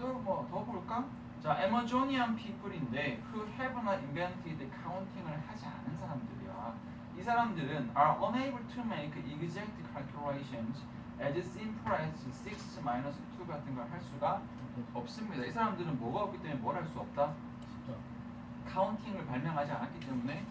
또 뭐 더 볼까? 자, Amazonian people인데 who have not invented counting을 하지 않은 사람들이야. 이 사람들은 are unable to make exact calculations as simple as 6 minus 2 같은 걸 할 수가 없습니다. 이 사람들은 뭐가 없기 때문에 뭘 할 수 없다? 진짜. 카운팅을 발명하지 않았기 때문에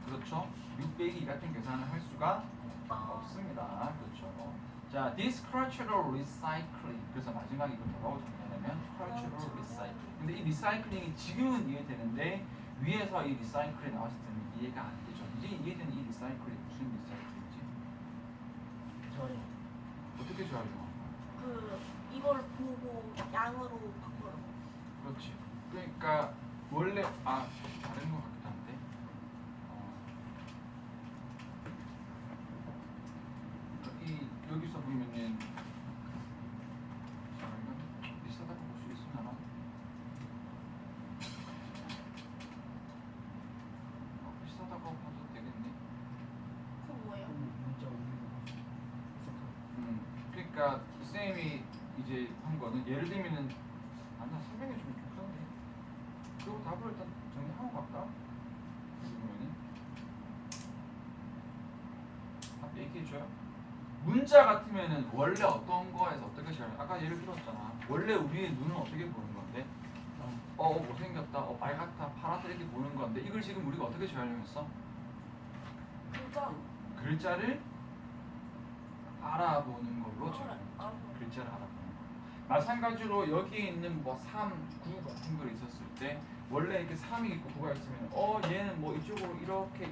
그렇죠. 6 빼기 2 같은 계산을 할 수가 없습니다. 그렇죠. 자, this cultural recycling. 그래서 마지막에 이거 뭐라고 정리하냐면 cultural recycling. 근데 이 리사이클링이 지금은 이해되는데 위에서 이 리사이클이 나왔을 때는 이해가 안 되죠. 이제 이해되는 이 리사이클이 무슨 리사이클인지 저요. 어떻게 재활용한 거야? 그 이걸 보고 양으로 바꿔요. 그렇지. 그러니까 원래 다른 것 같기도 한데 여기서 보면은 비슷하다고 볼 수 있으려나? 비슷하다고 봐도 되겠네. 그 뭐예요? 문자 오는 그러니까 쌤이 이제 한 거는 예를 들면은 나 설명해 주면 좋던데. 그리고 답을 일단 정리하고 갈까? 그러면은 답 얘기해 줘요. 문자 같으면은 원래 어떤 거에서 어떻게 시작해? 아까 예를 들었잖아. 원래 우리의 눈은 어떻게 보는 건데? 못생겼다, 빨갛다, 파랗다 이렇게 보는 건데 이걸 지금 우리가 어떻게 재활용했어? 진짜 글자를 알아보는 걸로 글자를 알아보는 거. 마찬가지로 여기에 있는 뭐 3, 9 같은 거 있었을 때 원래 이렇게 3이 있고 9가 있으면 얘는 뭐 이쪽으로 이렇게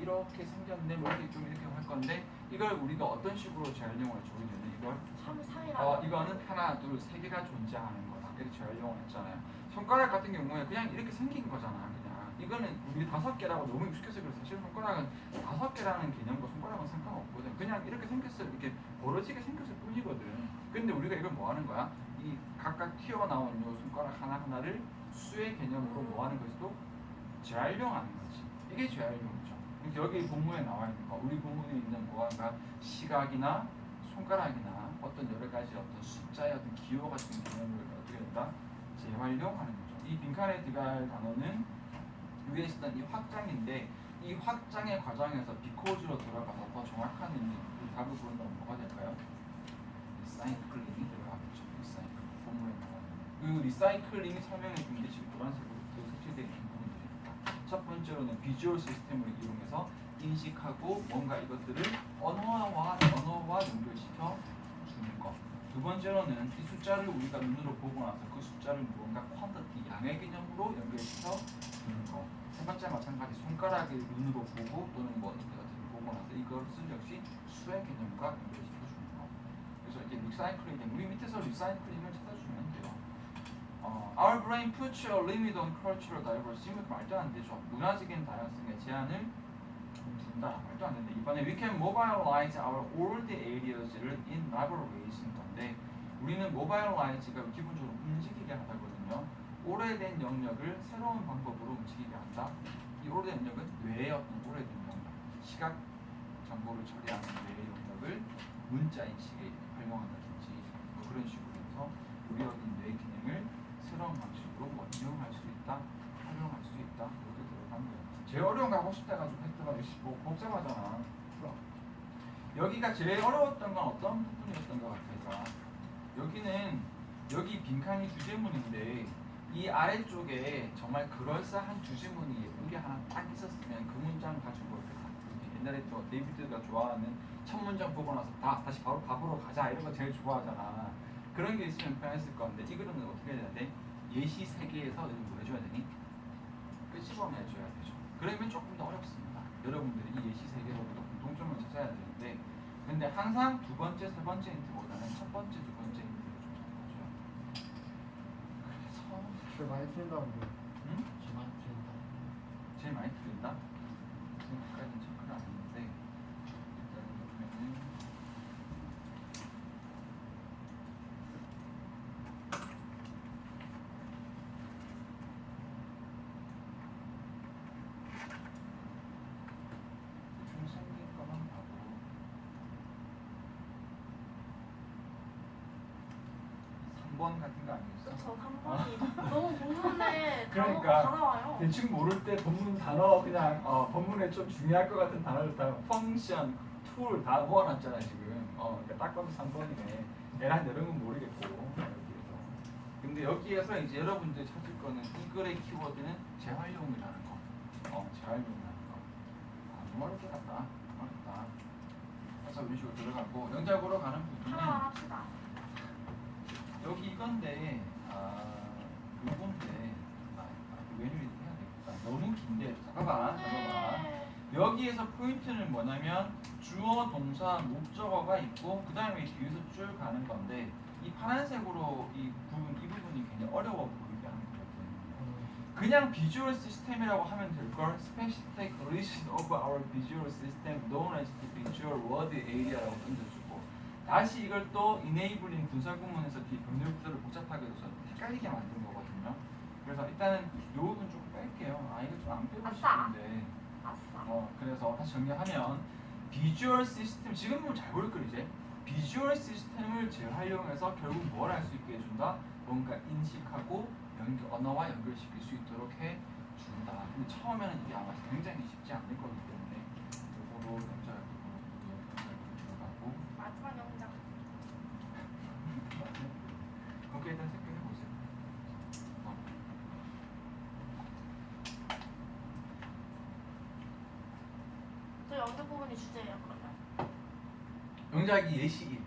생겼네 뭐 이렇게 좀 이렇게 할 건데 이걸 우리가 어떤 식으로 재활용을 할지 우리는 이걸 3이라고. 이거는 하나, 둘, 세 개가 존재하는 거다. 이렇게 재활용을 했잖아요. 손가락 같은 경우에 그냥 이렇게 생긴 거잖아. 그냥 이거는 우리 5개라고 너무 익숙해서 그래서 사실 손가락은 5개라는 개념과 손가락은 상관없거든. 그냥 이렇게 생겼어. 이렇게 벌어지게 생겼을 뿐이거든. 근데 우리가 이걸 뭐 하는 거야? 이 각각 튀어나온 요 손가락 하나하나를 수의 개념으로 뭐 하는 것도 재활용하는 거지. 이게 재활용이죠. 여기 본문에 나와 있는 거, 우리 본문에 있는 뭐가 시각이나 손가락이나 어떤 여러 가지 어떤 숫자의 어떤 기호 같은 개념을 어떻게 된다? 재활용하는 거죠. 이 빈칸에 들어갈 단어는 위에 있었던 이 확장인데 이 확장의 과정에서 비코즈로 돌아가서 더 정확한 의미, 답을 부른다면 뭐가 될까요? 리사이클링이 들어가겠죠. 리사이클. 본문에 나와요. 그 리사이클링이 설명해 준 게 지금 노란색으로 색칠되어 있는 부분들입니다. 첫 번째로는 비주얼 시스템을 이용해서 인식하고 뭔가 이것들을 언어와 연결시켜 주는 것. 두 번째로는 이 숫자를 우리가 눈으로 보고 나서 그 숫자를 무언가 퀀티티, 양의 개념으로 연결시켜 주는 것. 세 번째 마찬가지 손가락을 눈으로 보고 또는 뭐 이렇게 보고 나서 이것을 역시 수의 개념과 연결시켜 주는 것. 그래서 이제 리사이클링, 우리 밑에서 리사이클링을 찾아주면 돼요. Our brain puts a limit on cultural diversity. 말도 안 되죠. 문화적인 다양성에 제한을 둔다. 말도 안 되는데 이번에 we can mobilize our old areas를 in novel ways인 건데 우리는 mobilize가 기본적으로 움직이게 하다거든요. 오래된 영역을 새로운 방법으로 움직이게 한다. 이 오래된 영역은 뇌의 어떤 오래된 영역, 시각 정보를 처리하는 뇌의 영역을 문자 인식에 활용한다든지 뭐 그런 식으로 해서 우리 어린 뇌 기능을 새로운 방식으로 뭐 이용할 수 있다, 활용할 수 있다 이렇게 들어간 거예요. 제일 어려운 거 하고 싶다 해가지고 했더라. 뭐 복잡하잖아. 여기가 제일 어려웠던 건 어떤 부분이었던 것 같아요? 여기는 여기 빈칸이 주제문인데 이 아래쪽에 정말 그럴싸한 주제문이 예쁜 게 하나 딱 있었으면 그 문장 가지고 옛날에 또 데이비드가 좋아하는 첫 문장 보고 나서 다시 바로 답으로 가자 이런 거 제일 좋아하잖아. 그런 게 있으면 편했을 건데 이거는 어떻게 해야 돼? 예시 세계에서 뭐 해줘야 되니? 끄집어내 줘야 되죠. 그러면 조금 더 어렵습니다. 여러분들이 이 예시 세계로부터 공통점을 찾아야 되는데 근데 항상 두 번째, 세 번째 힌트보다는 첫 번째, 두 번째 힌트를 좀 잡아줘요. 그래서 제일 많이 틀린다고. 응? 제일 많이 틀린다. 제일 많이 틀린다? 지금까지는 체크를 안 했는데 일단은 보면은 좀 생긴 것만 봐도 3번 같은 거 아니었어? 저 3번이 너무 궁금한데 그러니까. 단어가 다 나와요. 대충 모를 때 본문 단어 그냥 법문에 좀 중요할 것 같은 단어를 다 펑션, 툴 다 모아놨잖아 지금. 그러니까 딱 봐도 3번이네. 얘랑 이런 건 모르겠고 여기에서. 근데 여기에서 이제 여러분들이 찾을 거는 이 글의 키워드는 재활용이라는 거. 재활용이라는 거. 좀 어렵게 갔다. 어렵다. 그래서 이런 식으로 들어가고 영작으로 가는 부분은 하나만 합시다. 여기 이건데 요건데 메뉴를 해야 되겠다. 너무 긴데 잠깐만. 네. 여기에서 포인트는 뭐냐면 주어, 동사, 목적어가 있고 그 다음에 뒤에서 쭉 가는 건데 이 파란색으로 이 부분이 굉장히 어려워 보이게 하는 거거든. 그냥 비주얼 시스템이라고 하면 될걸. Specific region of our visual system known as the visual world area라고 던져주고 다시 이걸 또 enabling 분사 구문에서 뒤 병렬 구조를 복잡하게 해서 헷갈리게 만든 거거든요. 그래서 일단은 이 부분 조금 뺄게요. 이거 좀 안 빼고 아싸. 싶은데. 아싸. 그래서 다시 정리하면 비주얼 시스템 지금 보면 잘 보일 걸 이제 비주얼 시스템을 재활용해서 결국 뭘 할 수 있게 해준다? 뭔가 인식하고 언어와 연결시킬 수 있도록 해준다. 근데 처음에는 이게 아마 굉장히 쉽지 않을 거기 때문에 요거로 연결 들어가고 마지막 영장. 오케이 일단 생각해 보세요. 저 영장 부분이 주제예요 그러면? 영작이 예시 1.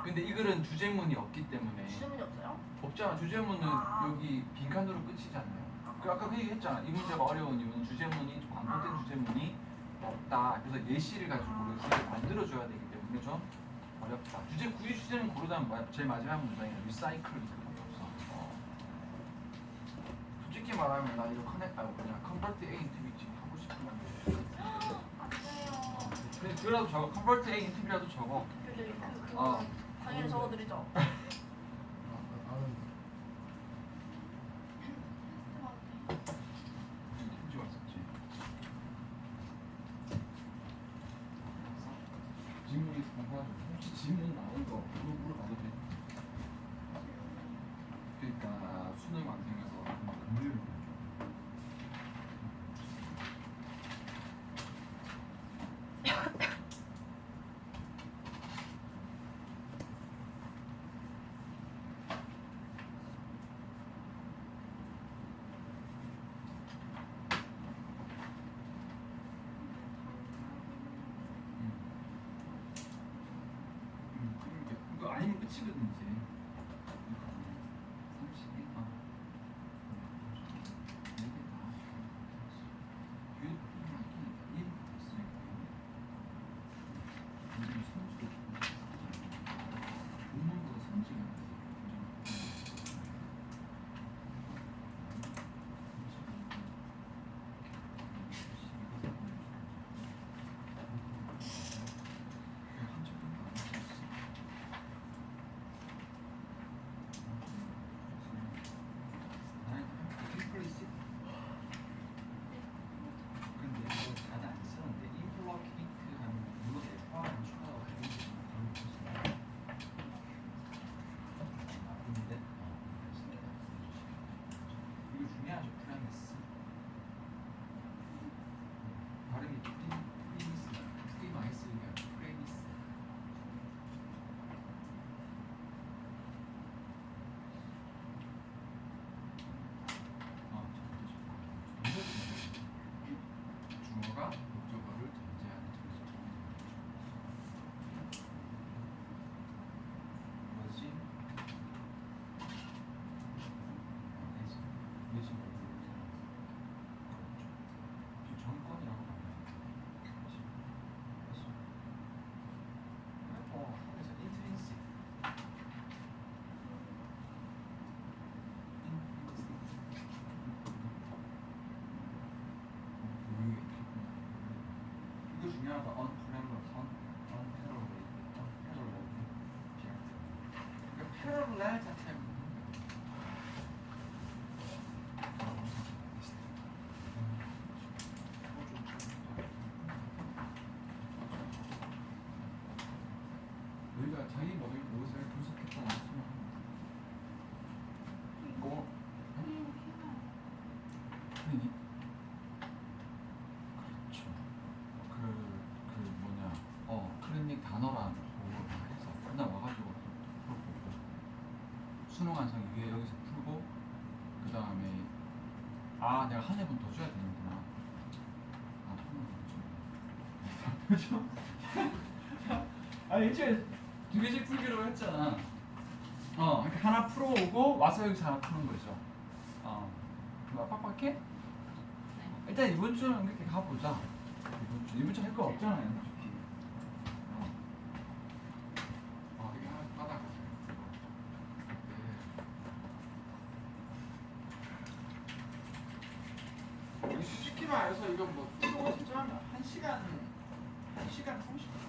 근데 이 글은 주제문이 없기 때문에 주제문이 없어요? 없잖아. 주제문은 여기 빈칸으로 끝이잖아요. 아까 그 얘기 했잖아. 이 문제가 어려운 이유는 주제문이 반복된 주제문이 없다. 그래서 예시를 가지고 우리가 만들어줘야 되기 때문에 좀 어렵다. 굳이 주제는 고르다면 뭐야? 제일 마지막 문장이야. 리사이클 이거밖에 없어. 솔직히 말하면 나 이거 그냥 컨버트 A 인트 B 지금 하고 싶은 건데. 안 돼요. 그래도 적어. 컨버트 A 인트 B라도 적어. 그거 당연히 적어드리죠. 나는 편지 왔었지. 질문이 공부하죠. 혹시 질문 나온 거 그거 물어봐도 돼? 그러니까 수능 완성해서 금요일 보죠. 이거 아니면 끝이거든 이제. 32. 근데 이거 잘 안 쓰는데 인플로케이트 하는 이거 포함 추가가 되는지 나쁜데 이거 중요하죠. 프레미스 발음이 프리미스 프레미스 주어가 목적어를 전제하는 뭐지? 내지 정권이라고 하면 그래서 인트린식 이거 중요하다. 패러렐 자체. 우리가 자기 것을 분석했다는 생각합니다. 수능 완성 위에 여기서 풀고 그 다음에 내가 한 회분 더 줘야 되는구나. 한 회분 더 줘야 돼. 그죠? 일주일에 2개씩 풀기로 했잖아. 그러니까 하나 풀어오고 와서 여기서 하나 푸는 거죠. 뭐 빡빡해? 일단 이번 주는 그렇게 가보자. 이번 주 할 거 없잖아요. 솔직히. 이게 하나 받아가지고. 솔직히 말해서 이거 뭐 풀고 진짜 하면 1시간 30분.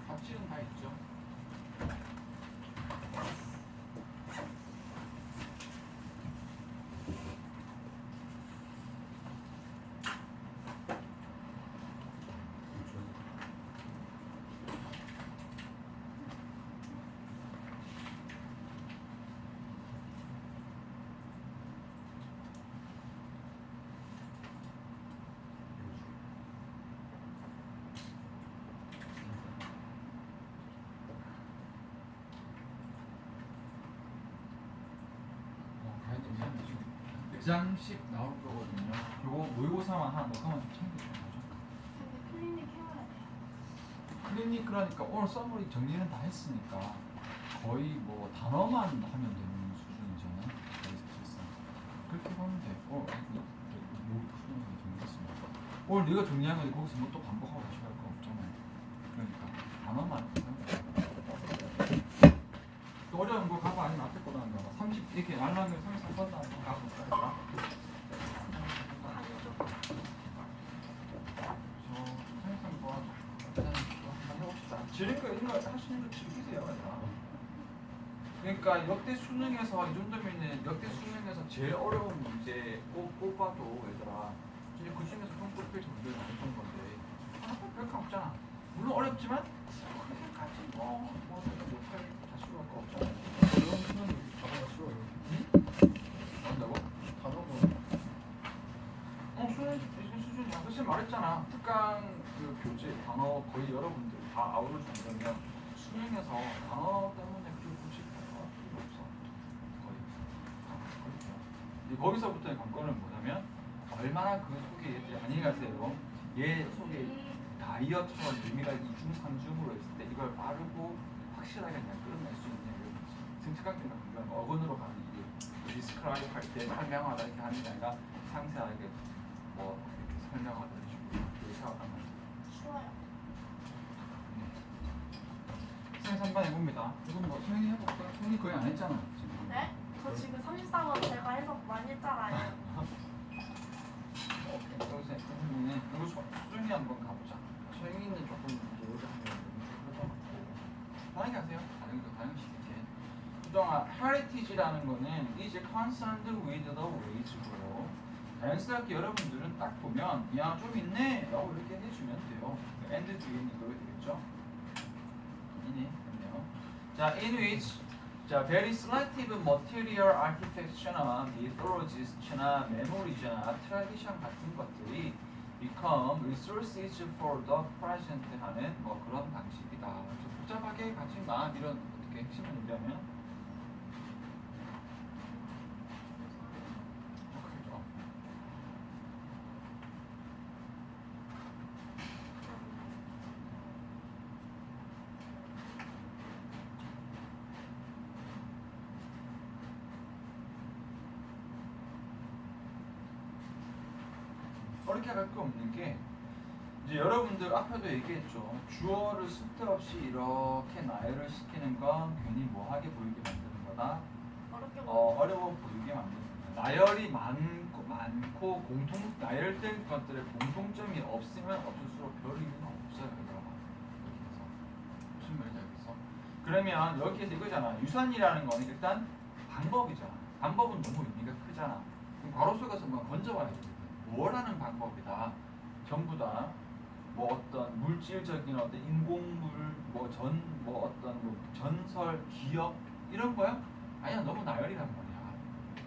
답지는 다 있죠. 장씩 나올 거거든요. 요거 모의고사만 하나 넣고만 좀 챙겨주는 거죠. 근데 클리닉 해야 돼요. 클리닉 그러니까 오늘 서머리 정리는 다 했으니까 거의 뭐 단어만 하면 되는 수준이잖아요. 거의 사실상 그렇게 보면 돼. 수준에서 정리했습니다. 오늘 네가 정리한 거 거기서 뭐 또 반복하고 다시 할 거 없잖아요. 그러니까 단어만 하면 돼. 또 어려운 거 가봐 아니면 앞에 거나 가봐. 30 이렇게 날라면 33번 나면 가볼까? 지릴 거 있는 거 하시는 거 즐기세요. 그러니까 역대 수능에서 이 정도면은 역대 수능에서 제일 어려운 문제 꼽아도 얘들아 이제 그 중에서 좀 꼽힐 정도는 어떤 건데 별거 없잖아. 물론 어렵지만 그렇게까지 내가 못할 자신이 없잖아. 어려운 수능이 단어가 쉬워요. 응? 한다고? 단어가 수준이야. 사실 말했잖아. 특강 그 교재 단어 거의 여러분들 다 아우를 정도면 수능에서 단어 때문에 그렇게 굳이 필요 없어. 거의. 그렇죠. 거기서부터의 관건은 뭐냐면 얼마나 그 속에 안녕히 가세요. 얘 속에 다이어트처럼 의미가 2중 3중으로 있을 때 이걸 빠르고 확실하게 그냥 끌어낼 수 있냐 이런 거지. 지금 특강 때는 그건 어근으로 가는 이게 디스크라이브 할 때 설명하다 이렇게 하는 게 아니라 상세하게 뭐 이렇게 설명하는 식으로 그렇게 생각하면 쉬워요. 수능 3번 해봅니다. 이건 뭐 수능이 해볼까? 수능이 거의 안 했잖아 지금. 네? 저 지금 34번 제가 해석 많이 했잖아요. 여기서 선생님은 이거 수준이 한번 가보자. 수행이는 조금 모르게 하면 편하게 하세요. 다른 시키게. 수정아, heritage라는 거는 is concerned with the wage고요. 자연스럽게 여러분들은 딱 보면 야 좀 있네 라고 이렇게 해주면 돼요. and 뒤에 이거가 되겠죠. 이네 됐네요. 자, in which 자, very selective material architecture나 methodologies나 memory나 tradition 같은 것들이 become resources for the present 하는 뭐 그런 방식이다. 좀 복잡하게 가지 마. 이런 어떻게 핵심을 얘기하면 그렇죠. 어렵게 할 거 없는 게 이제 여러분들 앞에도 얘기했죠. 주어를 쓸데없이 이렇게 나열을 시키는 건 괜히 뭐하게 보이게 만드는 거다. 어렵게 어려워 보이게 만드는 거다. 나열이 많고 나열된 것들의 공통점이 없으면 없을수록 별 의미가 없어요. 얘들아. 이렇게 해서 무슨 말인지 알겠어? 그러면 여기에서 이거잖아. 유산이라는 거는 일단 방법이잖아. 방법은 너무 의미가 크잖아. 그럼 괄호 속에서 뭐 건져봐야 돼. 뭘 하는 방법이다. 전부 다 뭐 어떤 물질적인 어떤 인공물, 뭐 어떤 뭐 전설, 기업 이런 거야? 아니야, 너무 나열이란 말이야.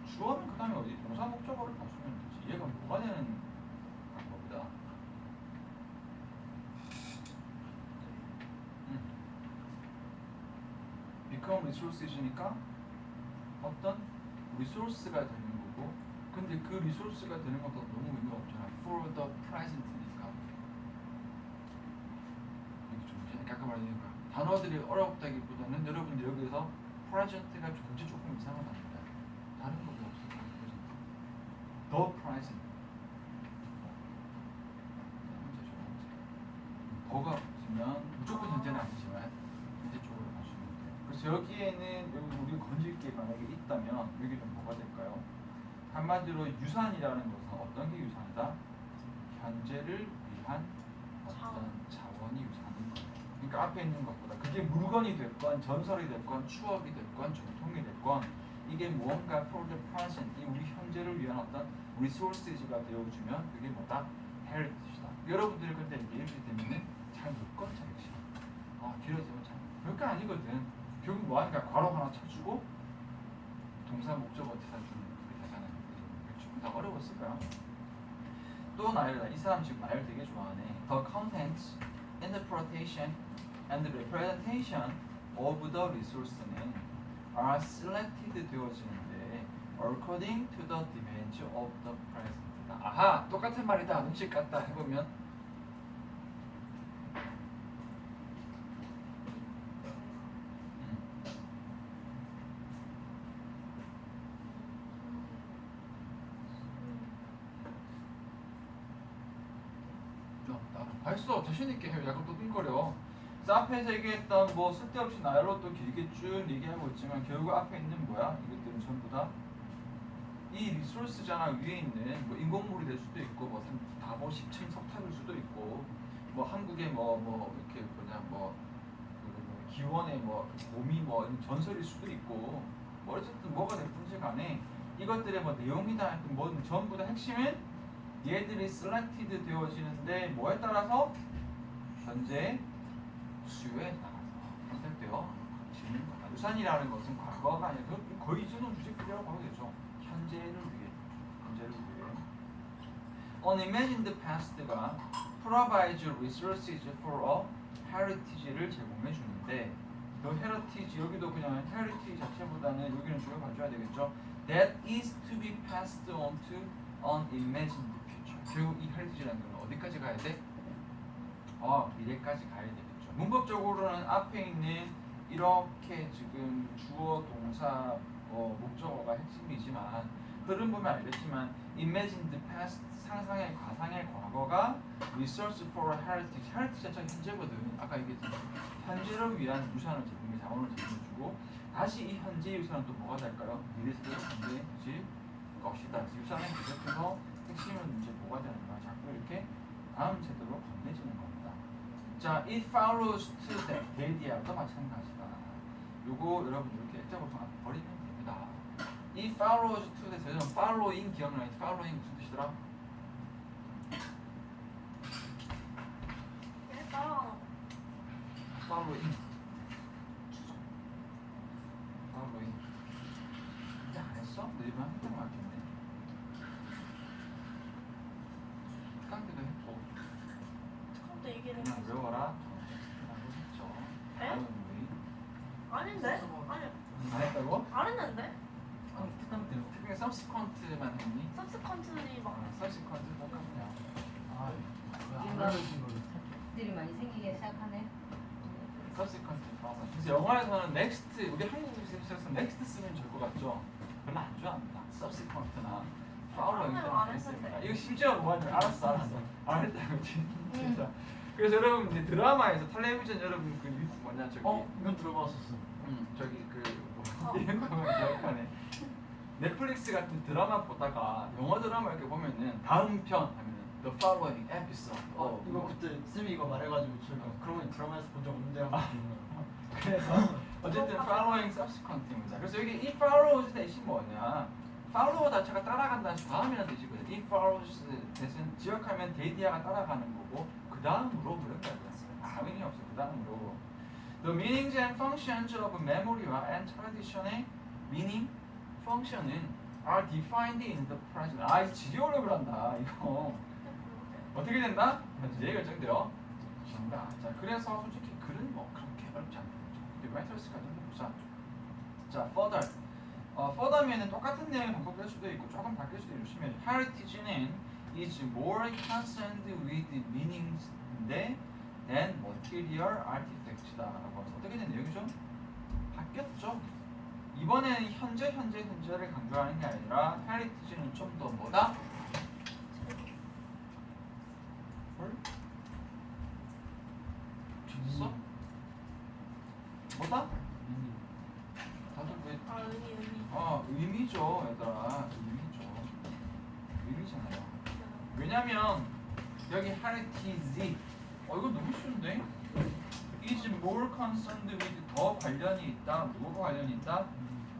주어는 그 다음에 어디 동사 목적어를 봐주면 되지. 얘가 뭐가 되는 방법이다. become resources니까 어떤 리소스가 되는 거고, 근데 그 리소스가 되는 것도 너무 의미가 없잖아. for the present니까. 이게 좀 이제 아까 말했으니까 단어들이 어렵다기보다는 여러분들 여기서 present가 존재 조금 이상하답니다. 다른 것도 없어요. the present. 더가 없으면 무조건 현재는 아니지만 현재 쪽으로 가시면 돼요. 그래서 여기에는 여기 우리가 건질 게 만약에 있다면 여기 좀 뭐가 될까요? 한마디로 유산이라는 것은 어떤 게 유산이다? 현재를 위한 어떤 자원이 유산인 거예요. 그러니까 앞에 있는 것보다 그게 물건이 됐건 전설이 됐건 추억이 됐건 전통이 됐건 이게 무언가 for the present, 이 우리 현재를 위한 어떤 resources가 되어주면 그게 뭐다? heritage다. 여러분들이 근데 이렇게 되면은 잘 묶어 잘 길어지면 잘 별거 아니거든. 결국 뭐하니까 괄호 하나 쳐주고 동사 목적어 대사 주는 그게 되잖아요. 조금 더 어려웠을까요? 또 나열이다. 이 사람 지금 나열 되게 좋아하네. The contents, interpretation, and representation of the resource는 are selected 되어지는데 according to the demands of the present. 아하! 똑같은 말이다. 눈치 같다 해보면 벌써 자신있게 해요. 약간 또 띵거려. 그래서 앞에서 얘기했던 뭐 쓸데없이 나열로 또 길게 쭉 얘기하고 있지만 결국 앞에 있는 뭐야? 이것들은 전부 다 이 리소스잖아. 위에 있는 뭐 인공물이 될 수도 있고 뭐 다보 10층 석탑일 수도 있고 뭐 한국의 뭐 이렇게 뭐냐 뭐 기원의 뭐 봄이 뭐 전설일 수도 있고 뭐 어쨌든 뭐가 됐든지 간에 이것들의 뭐 내용이다 하여튼 뭐 전부 다 핵심은 얘들이 selected 되어지는데 뭐에 따라서? 현재 수요에 따라서 선택되어 지는 거다. 유산이라는 것은 과거가 아니라 거의 저는 주식이라고 하면 되죠. 현재를 위해. Unimagined past가 provides resources for a heritage를 제공해 주는데 그 heritage 여기도 그냥 heritage 자체보다는 여기는 중요 봐줘야 되겠죠. That is to be passed on to unimagined future. 결국 이 heritage라는 건 어디까지 가야 돼? 미래까지 가야 되겠죠. 문법적으로는 앞에 있는 이렇게 지금 주어, 동사, 목적어가 핵심이지만 흐름 보면 알겠지만 imagined past, 상상의 과상의 과거가 resource for heritage, heritage 자체가 현재거든. 아까 얘기했던 현재를 위한 유산을 제공해 자원을 제공해주고 다시 이 현재 유산은 또 뭐가 될까요? 미래에서 현재 질 것이다. 유산을 계속해서 핵심은 이제 뭐가 되는 거야? 자꾸 이렇게 다음 제도로 건네지는 겁니다. 자, it follows to that. 데이디아도 마찬가지다. 요거 여러분 이렇게 액자로 버리면 됩니다. it follows to that. 저는 following 기억나요? following 무슨 뜻이더라? following. 추적. following. 이제 안 했어? 너희만 했던 것 같은데. 깡대도 했고. 처음부터 얘기를 그냥 했어. 외워라. 라고 했죠. 에? 아닌데? 아니, 안 했다고? 안 했는데? 특강 때요. 그게 subsequent만 했니? 서브스컨트들이 막 subsequent 똑같냐? 안 알려준 거를. 들이 많이 생기기 시작하네. subsequent process. 그래서 영어에서는 next, 우리 한국에서 next 쓰면 좋을 것 같죠? 별로 안 좋아합니다. subsequent나 following 안 때문에 했습니다. 했는데. 이거 심지어 뭐하냐면 알았어. 안 했다 그치? 진짜. 그래서 여러분 이제 드라마에서 텔레비전 여러분 그 뭐냐 저기 이건 들어봤었어. 저기 이런 거 기억하네. 넷플릭스 같은 드라마 보다가 영어 드라마 이렇게 보면은 다음 편 하면은 The following episode. 이거 그때 쌤이 이거 말해가지고 저희가 그러면 드라마에서 본 적 없는데 하고 그래서 어쨌든 following subsequent입니다. 그래서 여기 이 follows 대신 뭐냐? follow 자체가 따라간다는 다음이라는 뜻이거든요. 이 follows 대신 지역하면 데이디아가 따라가는 거고 그 다음으로 그런 거예요. 아무 의미 없어. 그 다음으로. The meanings and functions of memory와 and tradition의 meaning, function은 are defined in the present. 이거 지겨울려고 한다. 이거 어떻게 된다? 현재에 결정되어 진다. 자, 그래서 솔직히 글은 뭐 그렇게 어렵지 않다. 근데 methods까지는 보자. 자, further. further면은 똑같은 내용이 반복될 수도 있고 조금 바뀔 수도 있고 조심해요. heritage는 is more concerned with meanings than material artifacts다라고 해서 어떻게 된 내용이죠? 바뀌었죠. 이번에는 현재를 강조하는 게 아니라 heritage는 좀 더 뭐다? 뭘? 줬어? 뭐다? 다들 왜? 아 의미. 의미죠, 얘들아. 의미잖아요. 왜냐면 여기 heritage 이거 너무 쉬운데? is more concerned with 더 관련이 있다. 뭐가 관련이 있다?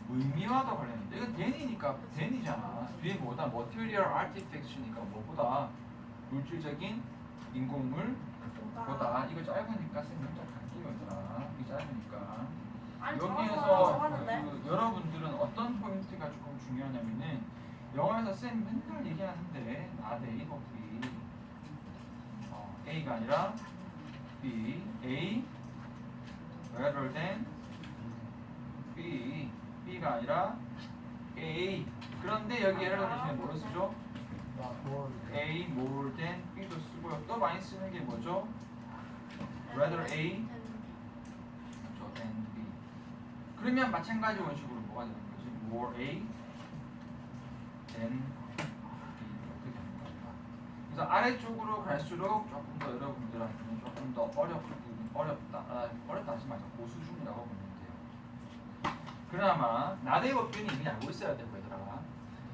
의미와 더 관련이 있다. 이건 than이니까 than이잖아. 뒤에 뭐다? material artifacts니까 뭐보다 물질적인 인공물 보다. 이거 짧으니까 쌤 먼저 갈게요, 얘들아. 이게 짧으니까. 아니 여기에서 하는데. 여러분들은 어떤 포인트가 조금 중요하냐면은 영어에서 쌤 맨날 얘기하는데 나대 이버비 A가 아니라 B A rather than B B가 아니라 A 그런데 여기 예를 들어서 뭐로 쓰죠? A more than B도 쓰고요. 또 많이 쓰는 게 뭐죠? rather A than B. 그러면 마찬가지 원칙으로 뭐가 되는 거지? more A than B 이렇게 되는 겁니다. 그래서 아래쪽으로 갈수록 조금 더 여러분들한테는 조금 더 어렵다 하지 말자. 고수준이라고 보면 돼요. 그나마 나대이버 B는 이미 알고 있어야 되고 얘들아.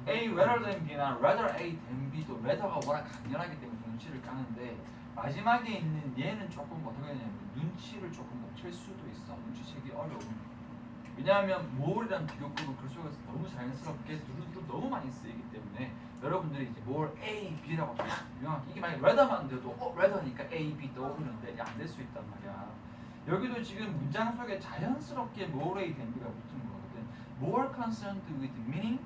A rather than B나 rather A than B도 rather가 워낙 강렬하기 때문에 눈치를 까는데 마지막에 있는 얘는 조금 어떻게 되냐면 눈치를 조금 못 챌 수도 있어. 눈치채기 어려운. 왜냐하면 more이라는 비교급은 글 속에서 너무 자연스럽게 두루두루 너무 많이 쓰이기 때문에 여러분들이 이제 more A, B라고 딱 유명하게 이게 만약에 rather만 돼도 rather니까 A, B 떠오르는데 안 될 수 있단 말이야. 여기도 지금 문장 속에 자연스럽게 more A than B가 붙은 거거든. more concerned with meaning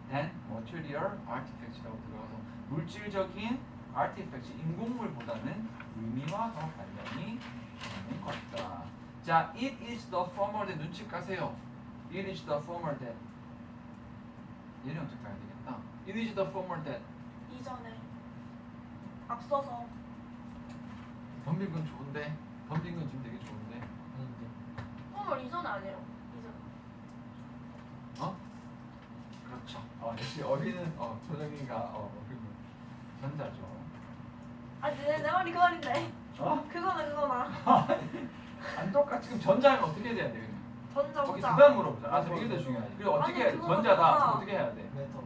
than material artifacts라고 들어가서 물질적인 artifacts, 인공물보다는 의미와 더 관련이 있는 것이다. 자, it is the former that 눈치 까세요. It is the former that 얘는 어떻게 가야 되겠다. It is the former that 이전에 앞서서 덤빈 건 좋은데 덤빈 건 지금 되게 좋은데 форм을 이전에 아니에요. 이전. 그렇죠. 역시 어휘는 조정이가 전자죠. 아니 내 말이 그 말인데. 그거나. 안 똑같. 지금 전자는 어떻게 돼야 돼? 전자 거기 보자. 두단 물어보자. 아, 이게 더 중요하지. 그리고 어떻게 아니, 그거 전자다. 맞잖아. 어떻게 해야 돼? 레터.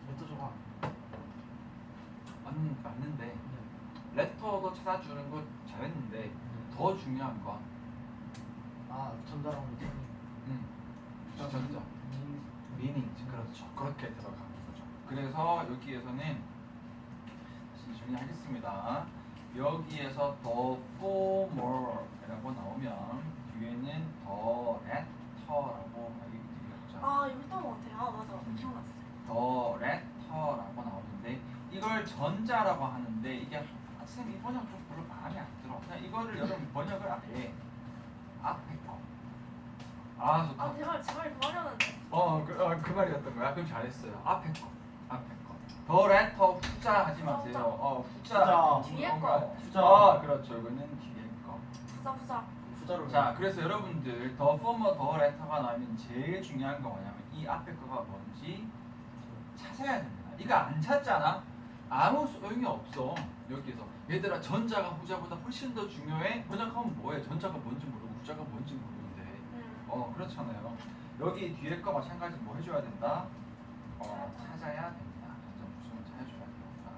레터 줘봐. 맞는데 레터도 찾아주는 거 잘했는데 더 중요한 건 전자랑 레터. 전자. 미닝. 그렇죠. 그렇게 들어가는 거죠. 그래서 여기에서는 다시 정리하겠습니다. 여기에서 the former이라고 나오면 뒤에는 the letter라고 하기 되겠죠. 아 이거 했던 것 같아. 아 맞아. 기억났어. the letter라고 나오는데 이걸 전자라고 하는데 이게 쌤 이 번역 좀 별로 마음에 안 들어. 그냥 이거를 여러분 번역을 아예 앞에 거. 좋다. 아 제발 그만하는데. 그 말이었던 거야. 그럼 잘했어요. 앞에 거. 더 레터 후자 하지 마세요. 후자. 뒤에 뭔가- 거. 후자. 그렇죠. 이거는 뒤에 거. 부자. 후자로. 자, 그래서 여러분들 더 포머 더 레터가 나오면 제일 중요한 거 뭐냐면 이 앞에 거가 뭔지 찾아야 됩니다. 이거 안 찾잖아. 아무 소용이 없어. 여기에서 얘들아 전자가 후자보다 훨씬 더 중요해. 번역하면 뭐해? 전자가 뭔지 모르고 후자가 뭔지 모르는데. 그렇잖아요. 여기 뒤에 거 마찬가지 뭐 해줘야 된다? 찾아야 됩니다. 전자 후자는 찾아줘야 됩니다.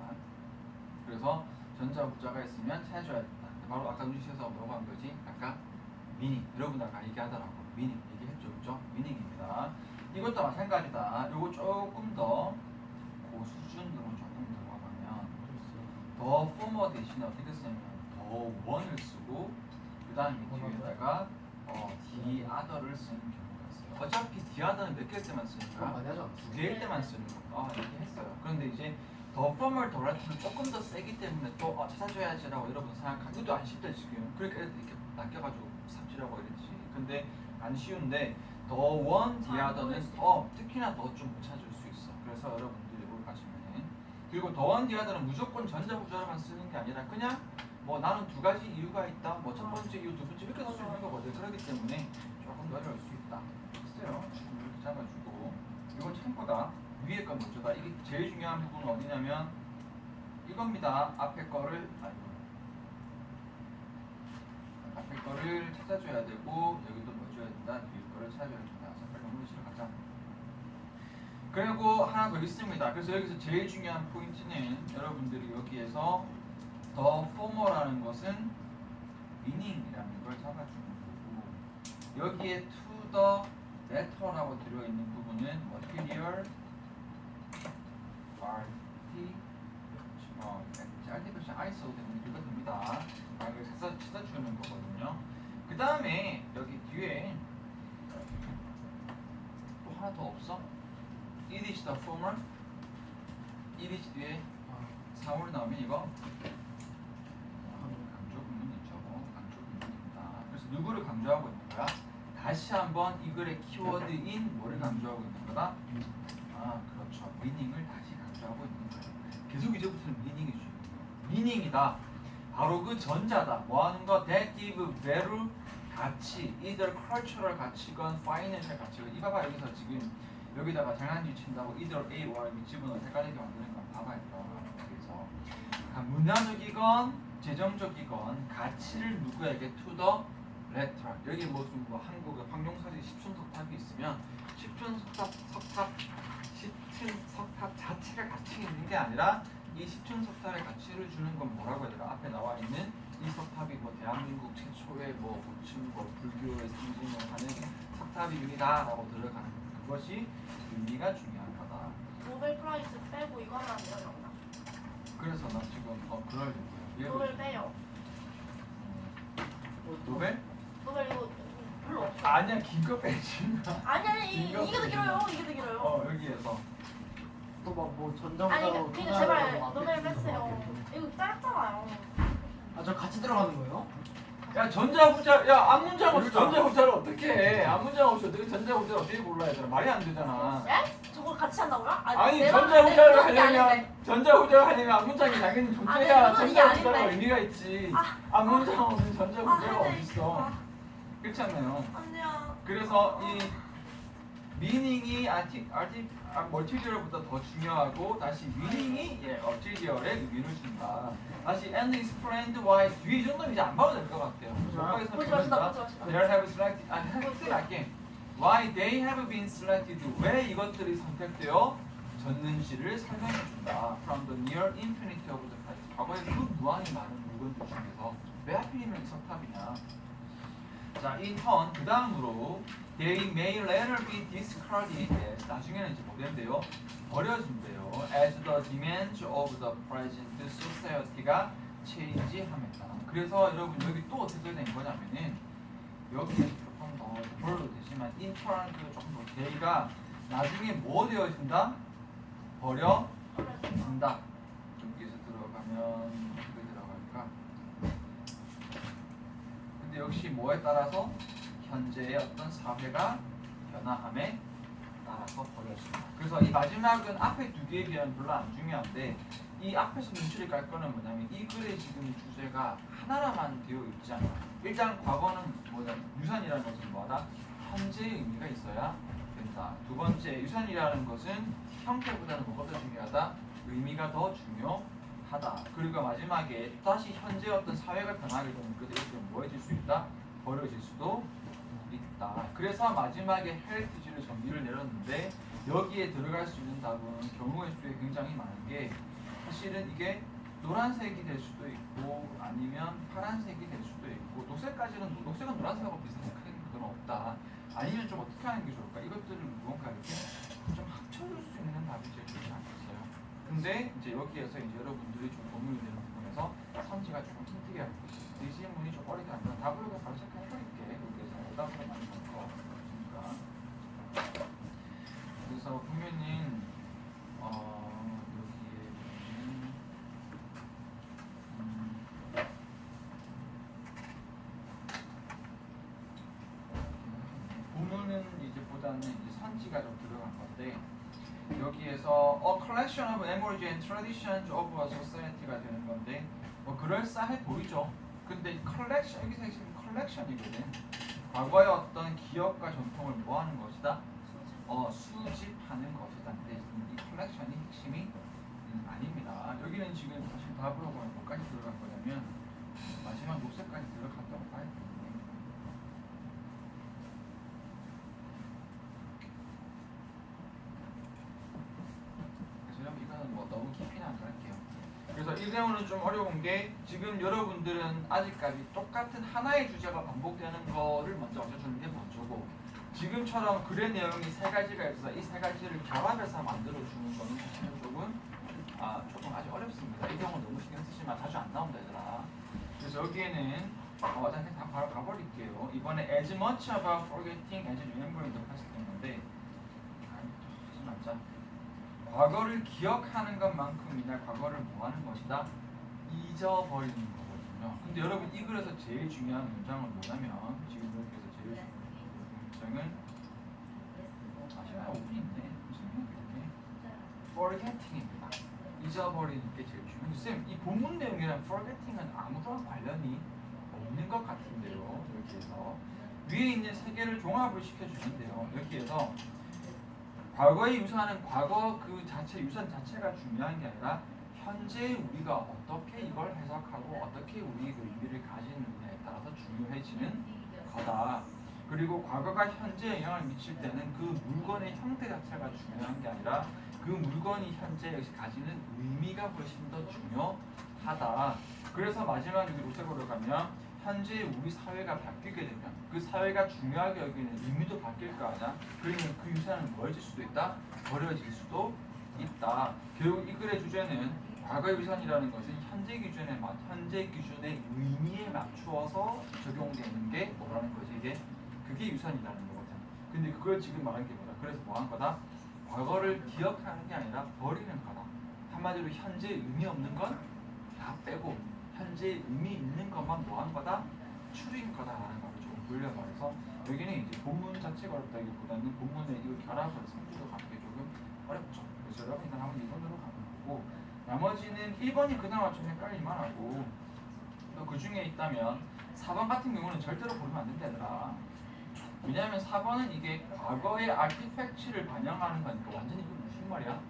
그래서 전자 후자가 있으면 찾아줘야 된다. 바로 아까 눈치에서 뭐라고 한 거지? 아까 미닝. 여러분 아까 얘기하더라고. 미닝 얘기했죠, 그죠? 미닝입니다. 이것도 마찬가지다. 요거 조금 더 고수준으로 조금 들어가면 더 포머 대신에 어떻게 쓰냐면 더 원을 쓰고 그 다음에 뒤에다가 the other를 쓰는 경우가 있어요. 어차피 the other는 몇 개일 때만 쓰니까 많이 하지 않았어. 두 개일 때만 쓰는 거. 이렇게 했어요. 그런데 이제 더 formal 더 라틴은 조금 더 세기 때문에 또 찾아줘야지라고 여러분 생각하고 이것도 안 쉽다 지금. 그러니까 이렇게 낚여가지고 삽질하고 이랬지. 근데 안 쉬운데 더 원 디아더는 특히나 더 좀 못 찾을 수 있어. 그래서 여러분들이 이걸 가시면 그리고 더 원 디아더는 무조건 전자부자로만 쓰는 게 아니라 그냥 뭐 나는 두 가지 이유가 있다. 뭐 첫 번째 이유, 두 번째 이렇게 쓸 수 있는 거거든. 그렇기 때문에 조금 더 어려울 수 있다. 했어요. 지금 이렇게 잡아주고 이건 참고다. 위에 건 먼저다. 이게 제일 중요한 부분은 어디냐면 이겁니다. 앞에 거를 찾아줘야 되고 여기도 뭐 줘야 된다. 뒤에 거를 찾아줘야 된다. 자, 빨리 공부실로 가자. 그리고 하나 더 있습니다. 그래서 여기서 제일 중요한 포인트는 여러분들이 여기에서 더 formal라는 것은 meaning이라는 걸 잡아주는 거고 여기에 to the letter라고 들어있는 부분은 material artificial I 써도 되는 그거 됩니다. 이걸 찾아주는 거거든요. 그 다음에 여기 뒤에 또 하나 더 없어? It is the former. It is 뒤에 4월 나오면 이거 강조 구문이죠. 강조 구문입니다. 그래서 누구를 강조하고 있는 거야? 다시 한번 이 글의 키워드인 뭐를 강조하고 있는 거다? 그렇죠. 미닝을 다시 강조하고 있는 거예요. 계속 이제부터는 미닝이 중요해요. 미닝이다. 바로 그 전자다. 뭐 하는 거? That give value 가치, either cultural 가치건 financial 가치건. 이봐봐 여기서 지금 여기다가 장난질 친다고 either A or B 집어넣어 헷갈리게 만드는 건 봐봐야 돼요. 그래서 문화적이건 재정적이건 가치를 누구에게 to the letter. 여기 무슨 뭐 한국의 황룡사지 10층석탑이 있으면 10층석탑 자체가 가치 있는 게 아니라 이 10층석탑의 가치를 주는 건 뭐라고 해야 되나? 앞에 나와 있는 이 석탑이 뭐 대한민국 최초의 뭐 고층 뭐 불교의 상징을 하는 석탑입니다라고 들어가는 그것이 의미가 중요한 거다. 노벨 프라이즈 빼고 이거 하면 안 돼요, 영나? 그래서 나 지금 그러려고요. 노벨 빼요. 노벨? 노벨 이거 별로 없어. 아니야 긴거 빼지. 아니 이거 이게 더 길어요. 이게 더 길어요. 여기에서 또 막 뭐 아니 전자부자로 그러니까 제발 노벨 빼주세요. 이거 짧잖아요. 저 같이 들어가는 거예요? 야 전자후자 야 앞문장 없이 전자후자를 어떻게 해? 앞문장 없이 어떻게 전자후자를 어떻게 골라야 되나? 말이 안 되잖아. 예? 저거 같이 한다고요? 아니 내 말- 전자후자를 내 말이 하려면 아닌데. 전자후자를 하려면 앞문장이 당연히 존재해야 아니, 이건 이게 전자후자가 아닌데. 의미가 있지. 아, 앞문장 없는 전자후자가 네. 어딨어? 그렇지 않나요? 안돼요. 그래서 이 미닝이 멀티리얼보다 더 중요하고 다시 미닝이 얼티리얼의 의미를 준다. 다시 and explained why 뒤에 이 정도는 이제 안 봐도 될 것 같아요. 보지 보지 마시다, 보지 마시다. They have selected 할게. Why they have been selected 왜 이것들이 선택되어 졌는지를 설명해 준다. From the near infinity of the past 과거에 그 무한히 많은 물건들 중에서 왜 하필이면 이 석탑이냐. 자, in turn 그 다음으로 they may later be discarded as 나중에는 이제 뭐된대요? 버려진대요. As the demands of the present society가 change함에 따라. 그래서 여러분 여기 또 어떻게 된 거냐면은 여기에 조금 더 별로 되지만 in turn 그 조금 더 they가 나중에 뭐 되어진다? 버려진다. 여기서 들어가면 어떻게 들어갈까? 근데 역시 뭐에 따라서 현재의 어떤 사회가 변화함에 따라서 버려진다. 그래서 이 마지막은 앞에 두 개에 비하면 별로 안 중요한데 이 앞에서 눈치를 깔 거는 뭐냐면 이 글의 지금 주제가 하나라만 되어 있지 않아. 일단 과거는 뭐냐 유산이라는 것은 뭐하다? 현재의 의미가 있어야 된다. 두 번째 유산이라는 것은 형태보다는 뭐가 더 중요하다? 의미가 더 중요하다. 그리고 마지막에 다시 현재 어떤 사회가 변하게 되면 그들이 뭐 해질 수 있다? 버려질 수도 있다. 그래서 마지막에 헬리티지를 정리를 내렸는데 여기에 들어갈 수 있는 답은 경우의 수에 굉장히 많은 게 사실은 이게 노란색이 될 수도 있고 아니면 파란색이 될 수도 있고 녹색까지는 녹색은 노란색하고 비슷한 크게 그건 없다. 아니면 좀 어떻게 하는 게 좋을까? 이것들을 무언가 이렇게 좀 합쳐줄 수 있는 답이 제일 좋지 않겠어요? 근데 이제 여기에서 이제 여러분들이 좀 고민이 되는 부분에서 선지가 조금 힘들게 하고 있어요. 이 질문이 좀 어렵게 안 되면 답을 바로 체크해버릴게. 여기에서 오답으로 많이 볼거 없으니까. 그래서 보면은 여기에 편지가 좀 들어간 건데 여기에서 a collection of memories and traditions of a society가 되는 건데 뭐 그럴싸해 보이죠. 근데 collection 여기서 핵심 collection이거든. 과거의 어떤 기억과 전통을 뭐하는 것이다? 수집하는 것이다. 근데 이 collection이 핵심이 아닙니다. 여기는 지금 사실 답으로 보면 뭐까지 들어갈 거냐면 마지막 녹색까지 들어갔다고 봐야 되는데 그래서 여러분 이거는 뭐 너무 깊이는 안 갈게요. 그래서 이 내용은 좀 어려운 게 지금 여러분들은 아직까지 똑같은 하나의 주제가 반복되는 거를 먼저 알려주는 게 먼저고 지금처럼 글의 내용이 세 가지가 있어서 이 세 가지를 결합해서 만들어주는 거는 사실은 조금 아직 어렵습니다. 이 경우는 너무 신경 쓰시면 자주 안 나온다 얘들아. 그래서 여기에는 잠깐 다 바로 가버릴게요. 이번에 as much about forgetting as remembering the past 했는데 하지 말자. 과거를 기억하는 것만큼이나 과거를 뭐하는 것이다? 잊어버리는 거거든요. 근데 여러분 이 글에서 제일 중요한 문장은 뭐냐면 지금 여기서 제일 중요한 문장은 아시나요? 5분 있네. 무슨 얘기네? forgetting입니다. 잊어버리는 게 제일 중요해요. 쌤, 이 본문 내용이랑 forgetting은 아무런 관련이 없는 것 같은데요. 여기에서 위에 있는 세 개를 종합을 시켜주는데요. 여기에서 과거의 유산은 과거 그 자체 유산 자체가 중요한 게 아니라 현재 우리가 어떻게 이걸 해석하고 어떻게 우리 그 의미를 가지느냐에 따라서 중요해지는 거다. 그리고 과거가 현재에 영향을 미칠 때는 그 물건의 형태 자체가 중요한 게 아니라 그 물건이 현재 가지는 의미가 훨씬 더 중요하다. 그래서 마지막 여기 녹색으로 가면 현재 우리 사회가 바뀌게 되면 그 사회가 중요하게 여기는 의미도 바뀔 거 아니야. 그러면 그 유산은 뭐해질 수도 있다? 버려질 수도 있다. 결국 이 글의 주제는 과거의 유산이라는 것은 현재 기준의 의미에 맞추어서 적용되는 게 뭐라는 거지 이게? 그게 유산이라는 거거든. 근데 그걸 지금 말한 게 뭐다? 그래서 뭐 한 거다? 과거를 기억하는 게 아니라 버리는 거다. 한마디로 현재 의미 없는 건 다 빼고 현재 의미 있는 것만 뭐 한 거다? 추린 거다라는 거를 조금 돌려 말해서 여기는 이제 본문 자체가 어렵다기보다는 본문에 이거 결합을 성질로 가는 게 조금 어렵죠. 그래서 여러분이 한번 2번으로 가는 거고 나머지는 1번이 그나마 좀 헷갈릴만 하고 또 그 중에 있다면 4번 같은 경우는 절대로 고르면 안 된다 얘들아. 왜냐하면 4번은 이게 과거의 아티팩트를 반영하는 거니까 완전히 이건 무슨 말이야?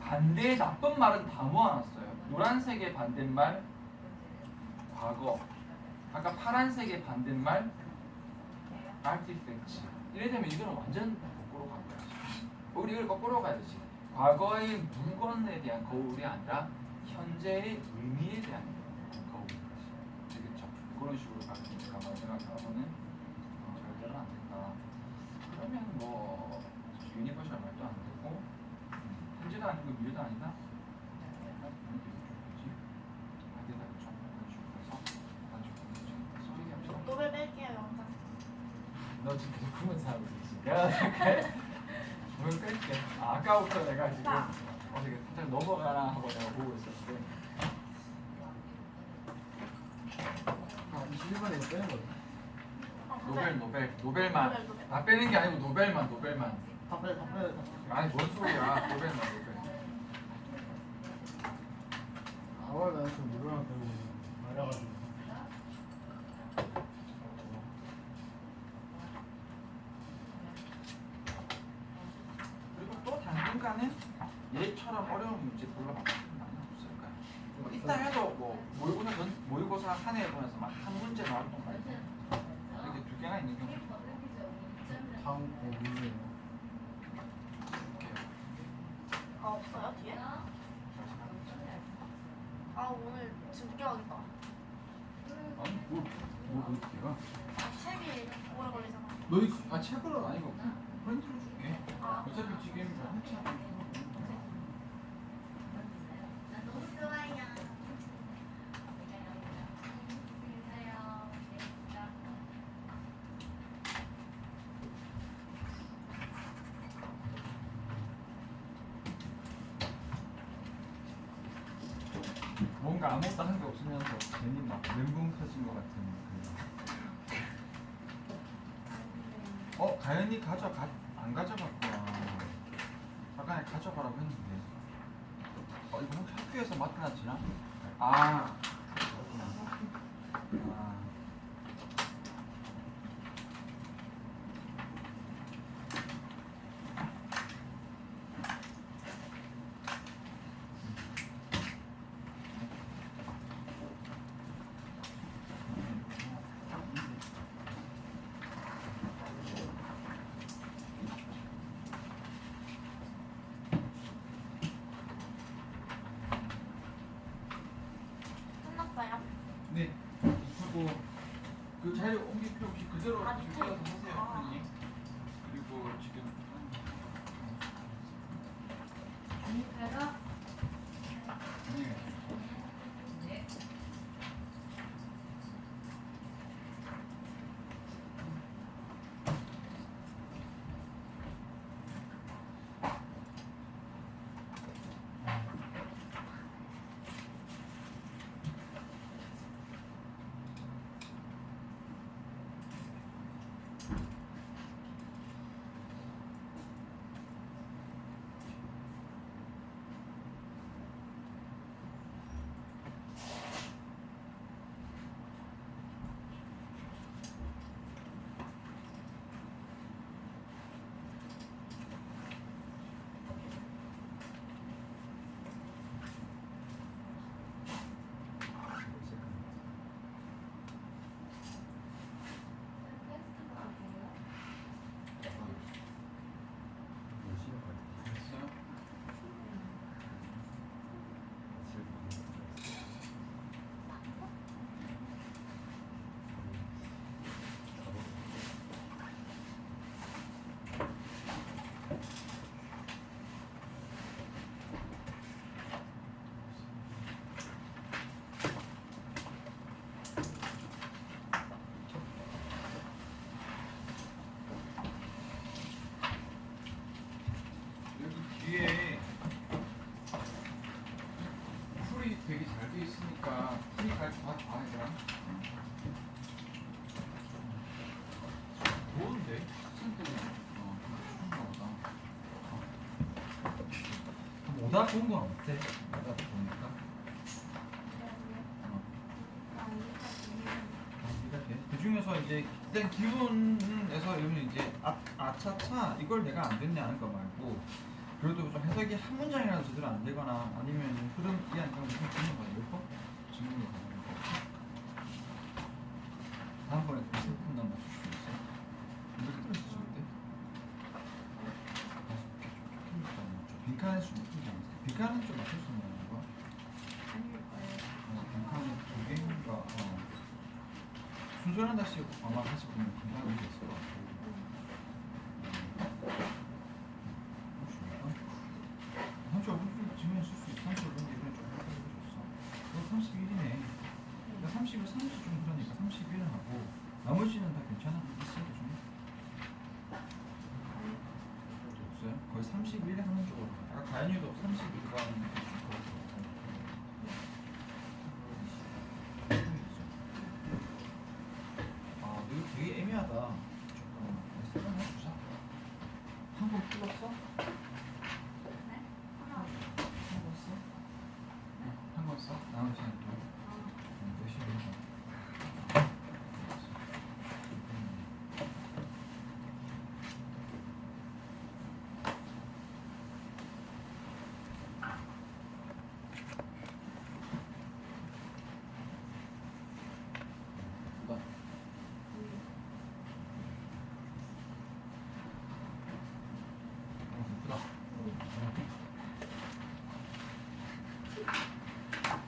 반대의 나쁜 말은 다 모아놨어요. 노란색의 반대말 과거, 아까 파란색의 반대말 아티팩트. 이래 되면 이거는 완전 거꾸로 간 거야. 우리 이걸 거꾸로 가야지. 과거의 물건에 대한 거울이 아니라 현재의 의미에 대한 거울인 거지. 되겠죠? 그런 식으로 가는 거니까 마지막 답은 절대로 안 된다. 그러면 뭐 유니버셜 말도 안 되고 현재도 아니고 미래도 아니다. 노벨 뺄게요 영상. 너 지금 계속 그만 살고 있지. 내가 오늘 뺄게. 아까부터 내가 지금 어떻게 살짝 넘어가나 하고 내가 보고 있었는데. 21번에 이거 빼는 거예요? 노벨만. 다 빼는 게 아니고 노벨만. 다 빼요. 아니 뭔 소리야. 노벨만. 4월 나서 노래랑 배우고 말해가지고. 그리고 또 당분간은 얘처럼 어려운 문제 불러봤으면 많이 없을 거야. 뭐 이따 해도 뭐 모의고사 한 해에 보내서 막 한 문제 나올 건 말이야. 이게 두 개나 있는 경우. 다음 문제예요. 아 없어요 뒤에? 아 오늘 지금 늦게 가겠다. 아니 뭐 어디가? 책이 오래 걸리잖아. 너희 책으로는 아니고 프린트로 줄게. 아. 어차피 지금 한 책. 뭔가 아무것도 한 게 없으면서 괜히 막 멘붕 터진 것 같은 그. 가연이 가져가. 안 가져갔구나. 아까 가져가라고 했는데. 이거 혹시 학교에서 맡겨놨지나? 아, 그렇구나. 아. 끝났어요? 네. 그리고 그 자료 옮길 필요 없이 그대로 아, 지금 밑에 써서 하세요, 아. 선생님. 그리고 지금 그래서 네. 네. 됐어요? 여기 뒤에 풀이 되게 잘 돼 있으니까 풀이 잘 봐야 되나? 더운데? 학생들이 추운가 보다. 오다 좋은 건 어때? 오다 보니까 이렇게 그 중에서 이제 일단 기운에서 이러면 이제 아차차 이걸 내가 안 됐냐 하는 거 말고 그래도 좀 해석이 한 문장이라도 제대로 안 되거나 아니면 흐름 이해 안 되면 무슨 질문 가요? 몇 번? 질문이 가는 거. 다음번에 그 슬픈 날 맞출 수 있어? 이렇게 들었지 그때? 빈칸에 좀 맞춘 게 아니었어. 빈칸은 좀 맞출 수 있는 거? 빈칸이 두 개인가? 순전한 다시 아마 다시 보면 빈칸이 있을 것 같고. 좀 지면 쓸 수 있어. 35분 뒤면 좀 해줬어. 그거 31이네. 그러니까 30을 30 좀 그러니까 31은 하고 나머지는 다 괜찮아. 있어도 좀. 없어요? 거의 31 하는 쪽으로. 아까 가연이도 31과 하는 아, 이거 되게 애매하다. 잠깐만. 세번 해주자. 한번 풀었어? 한번 써? 나머지는 또 몇시간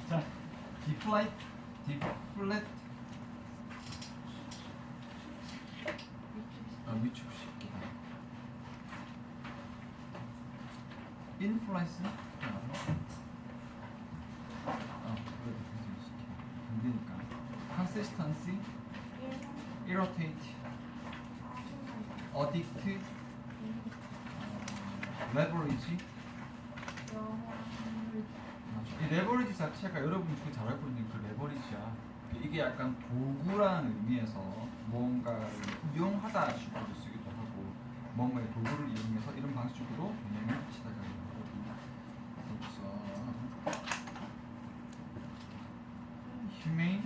자, deflate, deflate. 위축시키다. influence. 그래도 위축시키다. 안 되니까. consistency, irritate, addict, leverage. 이 레버리지 자체가 여러분이 그 잘 알고 있는 그 레버리지야. 이게 약간 도구라는 의미에서 뭔가를 이용하다 식으로 쓰기도 하고 뭐뭐의 도구를 이용해서 이런 방식으로 개념을 시작하는 거거든요. 그래서 humane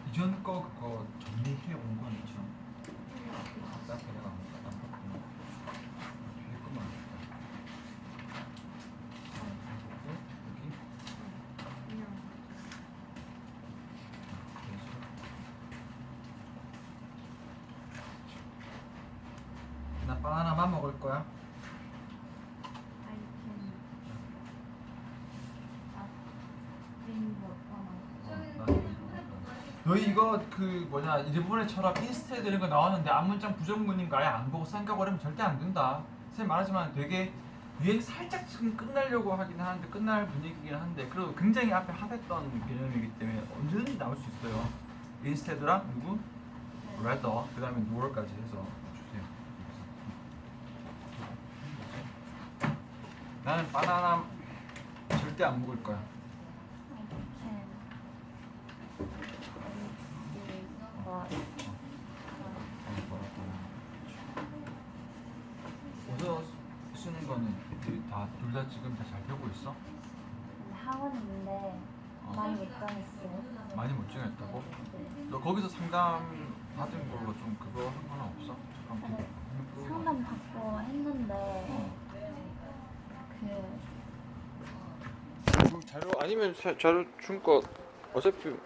이전 거 그거 정리해 온 건 있죠. 딱 내가 안 봤구나. 뒤에 거만 여기 나 바나나만 먹을 거야. 너희 이거 그 뭐냐 일본에처럼 인스테드 이런 거 나왔는데 앞문장 부정문인 거 아예 안 보고 생각을 하면 절대 안 된다. 선생님 말하지만 되게 유행 살짝 지금 끝나려고 하긴 하는데 끝날 분위기긴 한데 그래도 굉장히 앞에 핫했던 개념이기 때문에 언제든지 나올 수 있어요. 인스테드랑 누구? 레더 그 다음에 누월까지 해서 주세요. 나는 바나나 절대 안 먹을 거야. 어서 쓰는 거는 둘 다 지금 다 잘 되고 있어? 학원 있는데 많이 못 다녔어요. 많이 못 정했다고? 너 거기서 상담 받은 걸로 좀 그거 한 거는 없어? 잠깐 네, 상담 받고 했는데 그 그 자료 아니면 자료 준 거 어차피